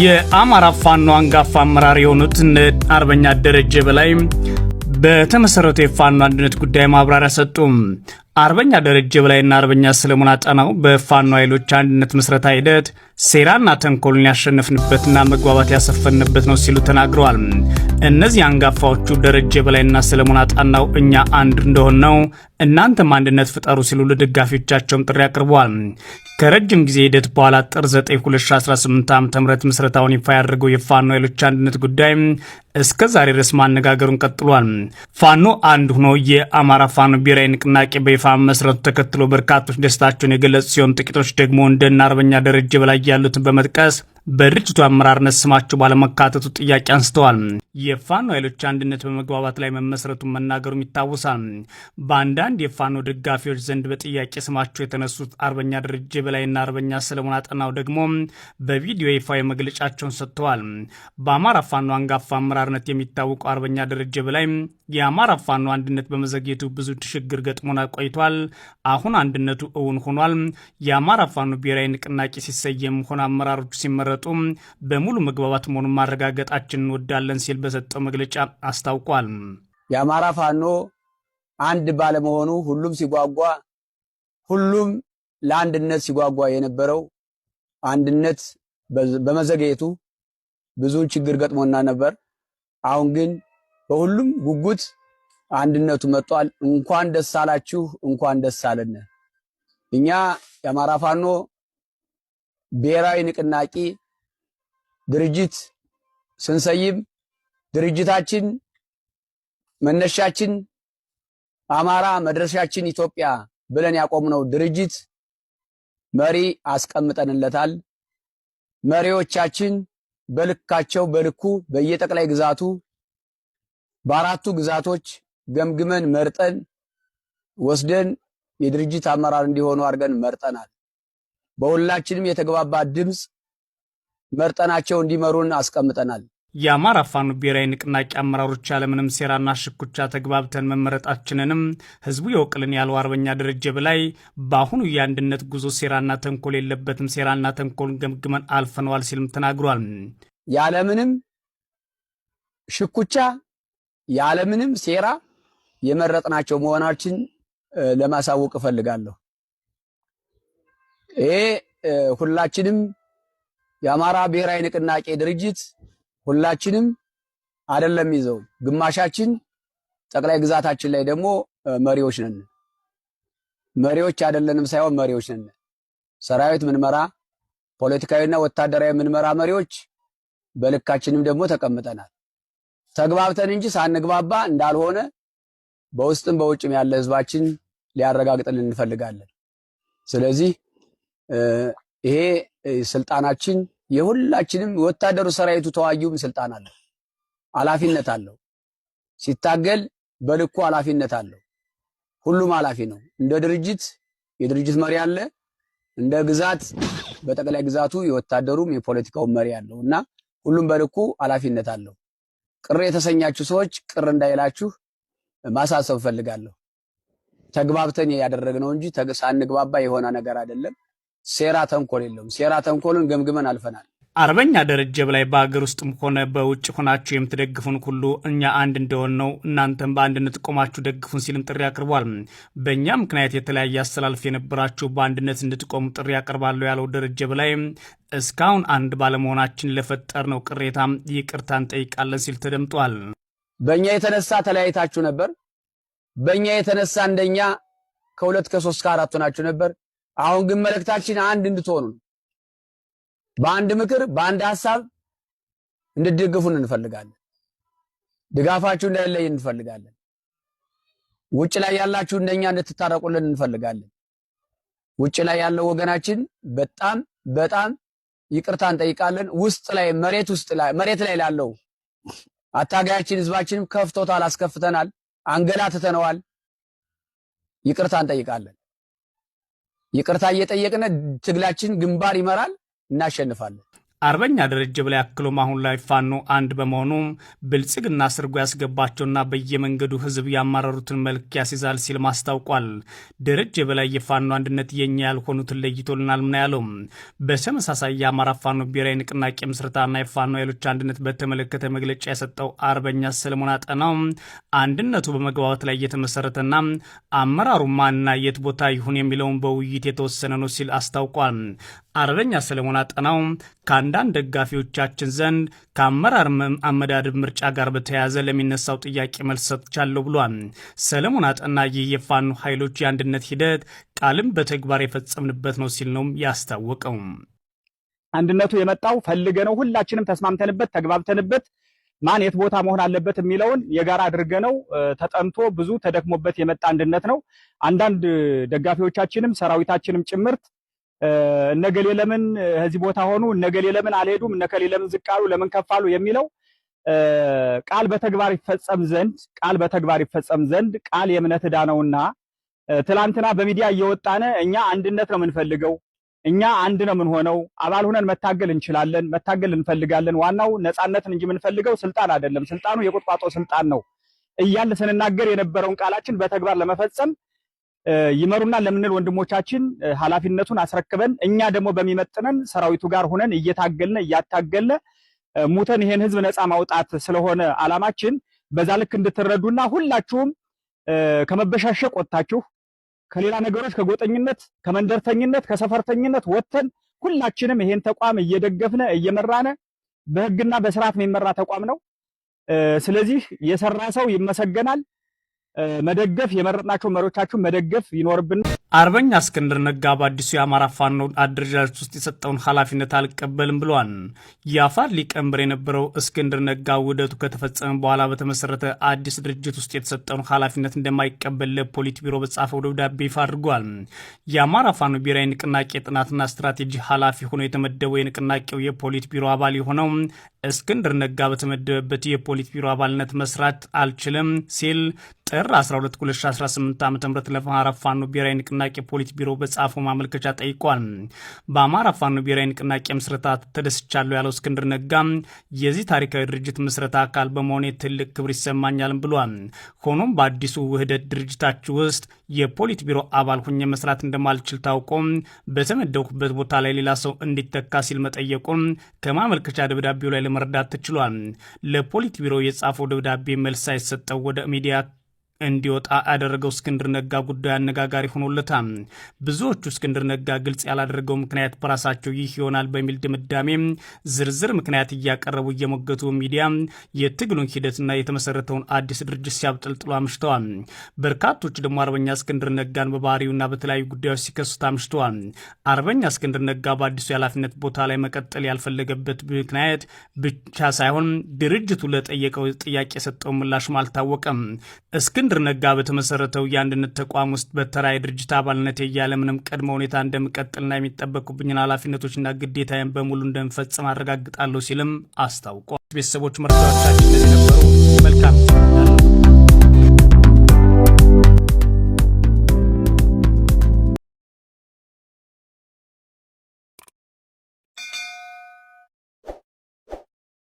የአማራ ፋኖ አንጋፋ አመራር የሆኑት አርበኛ ደረጀ በላይ በተመሰረተ የፋኖ አንድነት ጉዳይ ማብራሪያ ሰጡ። አርበኛ ደረጀ በላይና አርበኛ ሰለሞን አጣናው በፋኖ ኃይሎች አንድነት መስረታ ሂደት ሴራና ተንኮልን ያሸነፍንበትና መግባባት ያሰፈንበት ነው ሲሉ ተናግረዋል። እነዚህ አንጋፋዎቹ ደረጀ በላይና ሰለሞን አጣናው እኛ አንድ እንደሆን ነው እናንተም አንድነት ፍጠሩ ሲሉ ለደጋፊዎቻቸውም ጥሪ አቅርበዋል። ከረጅም ጊዜ ሂደት በኋላ ጥር 9 2018 ዓ.ም ምስረታውን ይፋ ያደረገው የፋኖ ኃይሎች አንድነት ጉዳይ እስከ ዛሬ ድረስ ማነጋገሩን ቀጥሏል። ፋኖ አንድ ሆኖ የአማራ ፋኖ ብሔራዊ ንቅናቄ በይፋ መስረቱ ተከትሎ በርካቶች ደስታቸውን የገለጹ ሲሆን ጥቂቶች ደግሞ እንደና አርበኛ ደረጀ በላይ ያሉትን በመጥቀስ በድርጅቱ አመራርነት ስማቸው ባለመካተቱ ጥያቄ አንስተዋል። የፋኖ ኃይሎች አንድነት በመግባባት ላይ መመስረቱን መናገሩም ይታወሳል። በአንዳንድ የፋኖ ደጋፊዎች ዘንድ በጥያቄ ስማቸው የተነሱት አርበኛ ደረጀ በላይና አርበኛ ሰለሞን አጣናው ደግሞ በቪዲዮ ይፋዊ መግለጫቸውን ሰጥተዋል። በአማራ ፋኖ አንጋፋ አመራርነት የሚታወቀው አርበኛ ደረጀ በላይ የአማራ ፋኖ አንድነት በመዘግየቱ ብዙ ችግር ገጥሞና ቆይቷል። አሁን አንድነቱ እውን ሆኗል። የአማራ ፋኖ ብሔራዊ ንቅናቄ ሲሰየም ሆነ አመራሮቹ ሲመረጡ በሙሉ መግባባት መሆኑን ማረጋገጣችንን እንወዳለን ሲል በሰጠው መግለጫ አስታውቋል። የአማራ ፋኖ አንድ ባለመሆኑ ሁሉም ለአንድነት ሲጓጓ የነበረው አንድነት በመዘግየቱ ብዙ ችግር ገጥሞና ነበር። አሁን ግን በሁሉም ጉጉት አንድነቱ መጥቷል። እንኳን ደስ አላችሁ፣ እንኳን ደስ አለን። እኛ የአማራ ፋኖ ብሔራዊ ንቅናቄ ድርጅት ስንሰይም ድርጅታችን መነሻችን አማራ መድረሻችን ኢትዮጵያ ብለን ያቆምነው ድርጅት መሪ አስቀምጠንለታል። መሪዎቻችን በልካቸው በልኩ በየጠቅላይ ግዛቱ በአራቱ ግዛቶች ገምግመን መርጠን ወስደን የድርጅት አመራር እንዲሆኑ አድርገን መርጠናል። በሁላችንም የተግባባ ድምጽ መርጠናቸው እንዲመሩን አስቀምጠናል። የአማራ ፋኖ ብሔራዊ ንቅናቄ አመራሮች ያለምንም ሴራና ሽኩቻ ተግባብተን መመረጣችንንም ህዝቡ ይወቅልን ያለው አርበኛ ደረጀ በላይ በአሁኑ የአንድነት ጉዞ ሴራና ተንኮል የለበትም፣ ሴራና ተንኮልን ገምግመን አልፈነዋል ሲልም ተናግሯል። ያለምንም ሽኩቻ ያለምንም ሴራ የመረጥናቸው መሆናችን ለማሳወቅ እፈልጋለሁ። ይሄ ሁላችንም የአማራ ብሔራዊ ንቅናቄ ድርጅት ሁላችንም አይደለም ይዘው ግማሻችን ጠቅላይ ግዛታችን ላይ ደግሞ መሪዎች ነን። መሪዎች አይደለንም ሳይሆን መሪዎች ነን። ሰራዊት ምንመራ ፖለቲካዊና ወታደራዊ ምንመራ መሪዎች በልካችንም ደግሞ ተቀምጠናል። ተግባብተን እንጂ ሳንግባባ እንዳልሆነ በውስጥም በውጭም ያለ ህዝባችን ሊያረጋግጥልን እንፈልጋለን። ስለዚህ ይሄ ስልጣናችን የሁላችንም ወታደሩ ሰራዊቱ ተዋጊውም ስልጣን አለው፣ ኃላፊነት አለው። ሲታገል በልኩ ኃላፊነት አለው። ሁሉም ኃላፊ ነው። እንደ ድርጅት የድርጅት መሪ አለ፣ እንደ ግዛት በጠቅላይ ግዛቱ የወታደሩም የፖለቲካው መሪ አለውና ሁሉም በልኩ ኃላፊነት አለው። ቅር የተሰኛችሁ ሰዎች ቅር እንዳይላችሁ ማሳሰብ ፈልጋለሁ። ተግባብተን ያደረግነው እንጂ ሳንግባባ የሆነ ነገር አይደለም። ሴራ ተንኮል የለውም። ሴራ ተንኮልን ገምግመን አልፈናል። አርበኛ ደረጀ በላይ በአገር ውስጥም ሆነ በውጭ ሆናችሁ የምትደግፉን ሁሉ እኛ አንድ እንደሆን ነው፣ እናንተም በአንድነት ቆማችሁ ደግፉን ሲልም ጥሪ አቅርቧል። በእኛ ምክንያት የተለያየ አስተላልፍ የነበራችሁ በአንድነት እንድትቆሙ ጥሪ አቀርባለሁ ያለው ደረጀ በላይ እስካሁን አንድ ባለመሆናችን ለፈጠርነው ቅሬታ ይቅርታ እንጠይቃለን ሲል ተደምጧል። በእኛ የተነሳ ተለያይታችሁ ነበር። በእኛ የተነሳ እንደኛ ከሁለት ከሶስት ከአራት ሆናችሁ ነበር። አሁን ግን መልእክታችን አንድ እንድትሆኑ ነው። በአንድ ምክር በአንድ ሐሳብ እንድትደግፉን እንፈልጋለን። ድጋፋችሁ እንዳይለይ እንፈልጋለን። ውጭ ላይ ያላችሁ እንደኛ እንድትታረቁልን እንፈልጋለን። ውጭ ላይ ያለው ወገናችን በጣም ይቅርታ እንጠይቃለን። ውስጥ ላይ መሬት ላይ ላለው አታጋያችን ህዝባችንም ከፍቶታል፣ አስከፍተናል፣ አንገላትተነዋል። ይቅርታ እንጠይቃለን። ይቅርታ እየጠየቅን ትግላችን ግንባር ይመራል፣ እናሸንፋለን። አርበኛ ደረጀ በላይ አክሎም አሁን ላይ ፋኖ አንድ በመሆኑ ብልጽግና ስርጎ ያስገባቸውና በየመንገዱ ህዝብ ያማረሩትን መልክ ያስይዛል ሲል ማስታውቋል። ደረጀ በላይ የፋኖ አንድነት የኛ ያልሆኑትን ለይቶልናል ምን ያለው። በተመሳሳይ የአማራ ፋኖ ብሔራዊ ንቅናቄ ምስረታና የፋኖ ኃይሎች አንድነት በተመለከተ መግለጫ የሰጠው አርበኛ ሰለሞን አጠናው አንድነቱ በመግባባት ላይ የተመሰረተና አመራሩ ማንና የት ቦታ ይሁን የሚለውን በውይይት የተወሰነ ነው ሲል አስታውቋል። አርበኛ ሰለሞን አጠናው ከአንዳንድ ደጋፊዎቻችን ዘንድ ከአመራር አመዳደብ ምርጫ ጋር በተያያዘ ለሚነሳው ጥያቄ መልስ ሰጥቻለሁ ብሏል። ሰለሞን አጠና ይህ የፋኖ ኃይሎች የአንድነት ሂደት ቃልም በተግባር የፈጸምንበት ነው ሲል ነው ያስታወቀው። አንድነቱ የመጣው ፈልገ ነው ሁላችንም ተስማምተንበት ተግባብተንበት ማን የት ቦታ መሆን አለበት የሚለውን የጋራ አድርገነው ተጠንቶ ብዙ ተደክሞበት የመጣ አንድነት ነው። አንዳንድ ደጋፊዎቻችንም ሰራዊታችንም ጭምርት እነገሌ ለምን እዚህ ቦታ ሆኑ፣ እነገሌ ለምን አልሄዱም፣ እነከሌ ለምን ዝቅ አሉ፣ ለምን ከፋሉ የሚለው ቃል በተግባር ይፈጸም ዘንድ ቃል የእምነት ዕዳ ነውና ትላንትና በሚዲያ እየወጣነ እኛ አንድነት ነው የምንፈልገው፣ እኛ አንድ ነው የምንሆነው፣ አባል ሆነን መታገል እንችላለን፣ መታገል እንፈልጋለን፣ ዋናው ነፃነትን እንጂ የምንፈልገው ስልጣን አይደለም፣ ስልጣኑ የቁጥቋጦ ስልጣን ነው እያልን ስንናገር የነበረውን ቃላችን በተግባር ለመፈጸም ይመሩና ለምንል ወንድሞቻችን ኃላፊነቱን አስረክበን እኛ ደግሞ በሚመጥነን ሰራዊቱ ጋር ሆነን እያታገልን ሙተን ይሄን ህዝብ ነፃ ማውጣት ስለሆነ አላማችን በዛ ልክ እንድትረዱና ሁላችሁም ከመበሻሸቅ ወጣችሁ ከሌላ ነገሮች ከጎጠኝነት፣ ከመንደርተኝነት፣ ከሰፈርተኝነት ወጥተን ሁላችንም ይሄን ተቋም እየደገፍነ እየመራነ በህግና በስርዓት የሚመራ ተቋም ነው። ስለዚህ የሰራ ሰው ይመሰገናል። መደገፍ የመረጥናቸው መሪዎቻችሁን መደገፍ ይኖርብን። አርበኛ እስክንድር ነጋ በአዲሱ የአማራ ፋኖ አደረጃጀት ውስጥ የሰጠውን ኃላፊነት አልቀበልም ብሏል። የአፋር ሊቀመንበር የነበረው እስክንድር ነጋ ውህደቱ ከተፈጸመ በኋላ በተመሰረተ አዲስ ድርጅት ውስጥ የተሰጠውን ኃላፊነት እንደማይቀበል ለፖሊት ቢሮ በጻፈው ደብዳቤ ይፋ አድርጓል። የአማራ ፋኖ ብሔራዊ ንቅናቄ ጥናትና ስትራቴጂ ኃላፊ ሆኖ የተመደበው የንቅናቄው የፖሊት ቢሮ አባል የሆነው እስክንድር ነጋ በተመደበበት የፖሊት ቢሮ አባልነት መስራት አልችልም ሲል ጥር 12 2018 ዓ.ም ለአማራ ፋኖ ብሔራዊ ንቅናቄ ፖሊት ቢሮ በጻፈው ማመልከቻ ጠይቋል። በአማራ ፋኖ ብሔራዊ ንቅናቄ ምስረታ ተደስቻለሁ ያለው እስክንድር ነጋ የዚህ ታሪካዊ ድርጅት ምስረታ አካል በመሆኔ ትልቅ ክብር ይሰማኛል ብሏል። ሆኖም በአዲሱ ውህደት ድርጅታችሁ ውስጥ የፖሊት ቢሮ አባል ሁኜ መስራት እንደማልችል ታውቆም በተመደብኩበት ቦታ ላይ ሌላ ሰው እንዲተካ ሲል መጠየቁን ከማመልከቻ ደብዳቤው ላይ ለመረዳት ተችሏል። ለፖሊት ቢሮ የጻፈው ደብዳቤ መልስ ሳይሰጠው ወደ ሚዲያ እንዲወጣ ያደረገው እስክንድር ነጋ ጉዳይ አነጋጋሪ ሆኖለታል። ብዙዎቹ እስክንድር ነጋ ግልጽ ያላደረገው ምክንያት በራሳቸው ይህ ይሆናል በሚል ድምዳሜ ዝርዝር ምክንያት እያቀረቡ እየሞገቱ ሚዲያ የትግሉን ሂደትና የተመሰረተውን አዲስ ድርጅት ሲያብጠልጥሉ አምሽተዋል። በርካቶች ደግሞ አርበኛ እስክንድር ነጋን በባህሪውና በተለያዩ ጉዳዮች ሲከሱት አምሽተዋል። አርበኛ እስክንድር ነጋ በአዲሱ የኃላፊነት ቦታ ላይ መቀጠል ያልፈለገበት ምክንያት ብቻ ሳይሆን ድርጅቱ ለጠየቀው ጥያቄ የሰጠው ምላሽም አልታወቀም። እስክንድር ነጋ በተመሰረተው የአንድነት ተቋም ውስጥ በተራ የድርጅት አባልነት ያለምንም ቅድመ ሁኔታ እንደምቀጥልና የሚጠበቁብኝን ኃላፊነቶችና ግዴታዬን በሙሉ እንደምፈጽም አረጋግጣለሁ ሲልም አስታውቋል። ቤተሰቦች መረጃዎቻችን እንደዚህ ነበሩ። መልካም